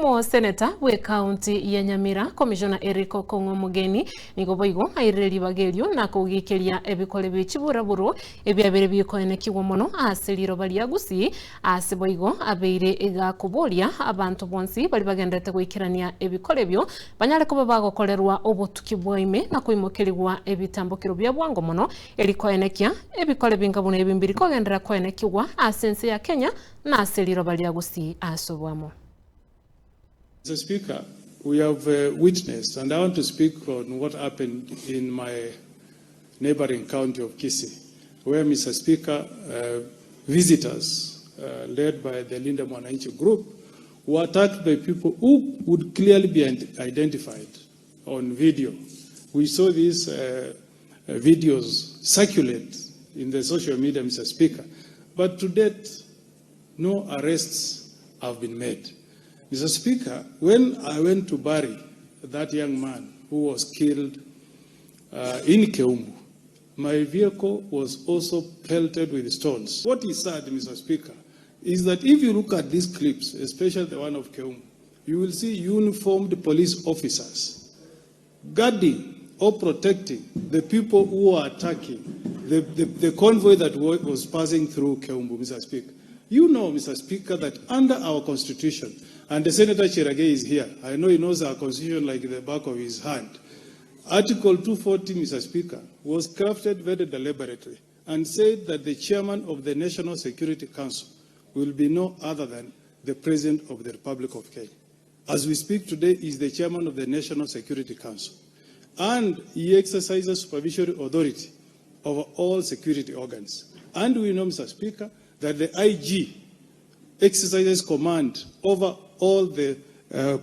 Omo Senator we County ya Nyamira Commissioner Okongo Mogeni nigo boigo aireri bagerio na kugikiria ebikole bichiburaburo ebyabere bikoenekirwo mono aseriro bali agusi ase boigo abeire egakuboria abantu bonsi bali bagendete gwikirania ebikole byo banyale kuba bagokorerwa obutuki bwaime na kuimokerwa ebitambukiro bya bwango mono erikoenekia ebikole bingabune ebimbiri kogendera koenekirwa asense ya Kenya na aseriro bali agusi asobwamo. Mr. Speaker, we have witnessed, and I want to speak on what happened in my neighboring county of Kisii, where, Mr. Speaker, visitors led by the Linda Mwananchi group were attacked by people who would clearly be identified on video. We saw these videos circulate in the social media, Mr. Speaker, but to date, no arrests have been made. Mr. Speaker, when I went to bury that young man who was killed in Keumbu, my vehicle was also pelted with stones. What is sad, Mr. Speaker, is that if you look at these clips, especially the one of Keumbu, you will see uniformed police officers guarding or protecting the people who are attacking the convoy that was passing through Keumbu, Mr. Speaker. You know, Mr. Speaker, that under our Constitution, and the Senator Chirage is here, I know he knows our Constitution like the back of his hand. Article 240, Mr. Speaker, was crafted very deliberately and said that the chairman of the National Security Council will be no other than the President of the Republic of Kenya. As we speak today, he is the chairman of the National Security Council. And he exercises supervisory authority over all security organs. And we know, Mr. Speaker, that the IG exercises command over all the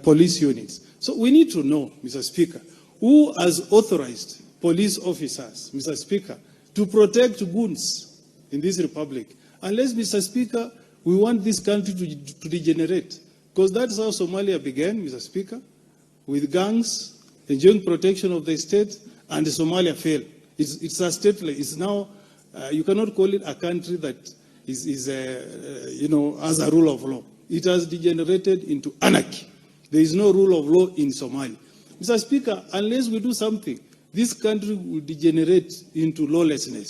police units. So we need to know, Mr. Speaker, who has authorized police officers, Mr. Speaker, to protect goons in this republic. Unless, Mr. Speaker, we want this country to degenerate. Because that's how Somalia began, Mr. Speaker, with gangs enjoying protection of the state, and Somalia failed. It's a stateless. It's now, you cannot call it a country that is as a rule of law. It has degenerated into anarchy. There is no rule of law in Somalia. Mr. Speaker, unless we do something, this country will degenerate into lawlessness.